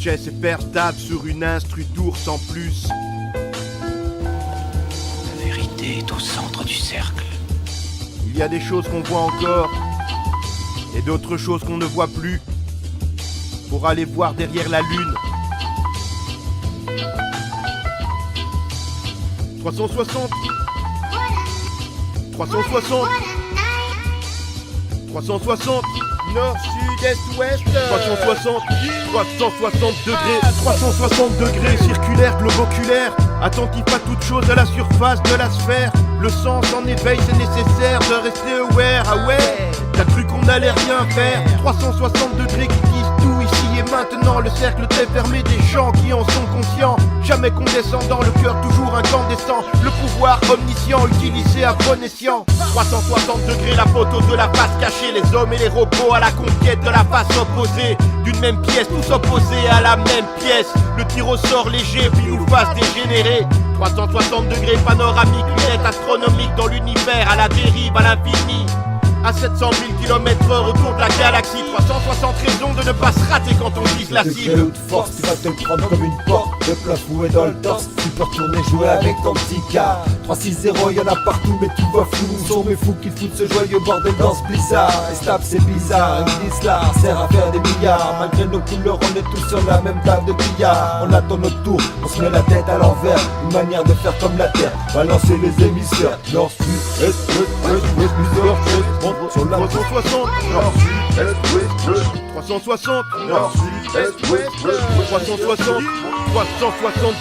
chess est perdable sur une instru d'ours en plus. La vérité est au centre du cercle. Il y a des choses qu'on voit encore et d'autres choses qu'on ne voit plus. Pour aller voir derrière la lune. 360 360 360 Nord, sud, est, ouest 360 degrés 360 degrés, circulaire, globoculaire. Attentif à toute chose à la surface de la sphère. Le sens en éveil, c'est nécessaire de rester aware. Ah ouais, t'as cru qu'on allait rien faire. 360 degrés qui disent tout ici et maintenant. Le cercle est fermé des gens qui en sont conscients. Jamais condescendant, le cœur toujours incandescent. Le pouvoir omniscient utilisé à bon escient. 360 degrés, la photo de la face cachée. Les hommes et les robots à la conquête de la face opposée. D'une même pièce, tous opposés à la même pièce. Le tir au sort léger, puis nous fasse dégénérer. 360 degrés panoramique, lunettes astronomiques dans l'univers, à la dérive, à l'infini. À 700 000 km/h autour de la galaxie. 360 raisons de ne pas se rater quand on vise la cible. De force, tu vas te le prendre comme une porte. Le plat fouet dans le torse, tu peux retourner jouer avec ton petit cas. 3-6-0, y'en a partout mais tout va flou. Sont mes fous qui foutent ce joyeux bordel dans ce blizzard. Et stab c'est bizarre, ils disent là, sert à faire des milliards. Malgré nos couleurs, on est tous sur la même table de billard. On attend notre tour, on se met la tête à l'envers. Une manière de faire comme la terre, balancer les hémisphères. Nord, sud, est, ouest, nord, est, sur la 360 Nord, sud, est, ouest, 360 Nord, sud, est, ouest, 360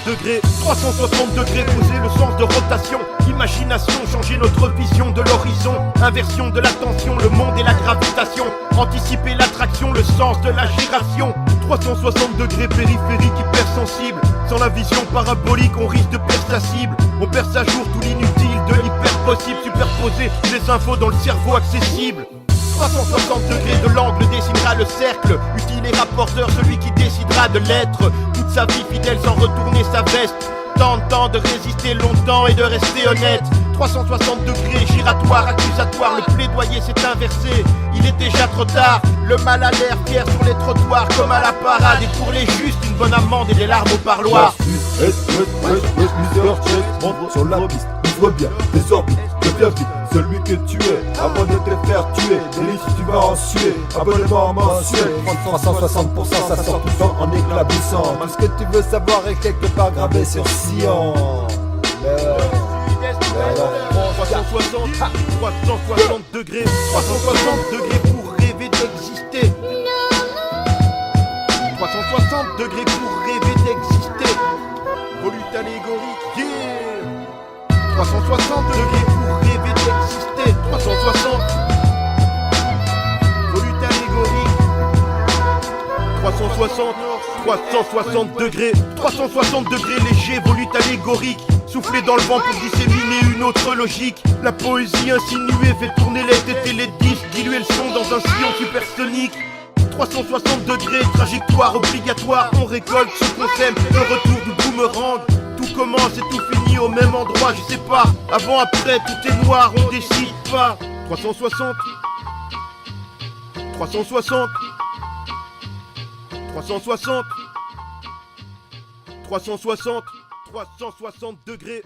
degrés 360 degrés, poser le sens de rotation. Imagination, changer notre vision de l'horizon. Inversion de l'attention, le monde et la gravitation. Anticiper l'attraction, le sens de la gération. 360 degrés, périphérique, hypersensible. Sans la vision parabolique, on risque de perdre sa cible. On perd sa jour, tout l'inutile de l'hyper possible. Superposer les infos dans le cerveau accessible. 360 degrés de l'angle dessinera le cercle. Utile et rapporteur, celui qui décidera de l'être. Toute sa vie fidèle sans retourner sa veste. Temps de résister longtemps et de rester honnête. 360 degrés, giratoire, accusatoire. Le plaidoyer s'est inversé, il est déjà trop tard. Le mal a l'air fier sur les trottoirs comme à la parade. Et pour les justes, une bonne amende et des larmes au parloir. Sur la piste, ouvre bien tes orbites, deviens vite celui que tu es, avant de te faire tuer. Des litres tu vas en suer, abonnement mensuel. 360%, ça sort tout le temps en éclaboussant. Tout ce que tu veux savoir est quelque part gravé sur Sion. 360 degrés pour rêver d'exister. 360 degrés pour rêver d'exister. Volute allégorique, yeah. 360 degrés pour rêver d'exister. 360 volute allégorique. 360 degrés 360 degrés léger, volute allégorique. Souffler dans le vent pour disséminer une autre logique. La poésie insinuée fait tourner les têtes et les disques. Diluer le son dans un sillon supersonique. 360 degrés, trajectoire obligatoire. On récolte ce qu'on sème, le retour du boomerang. Tout commence et tout finit au même endroit, je sais pas. Avant, après, tout est noir, on décide pas. 360 360 360 360 360 degrés.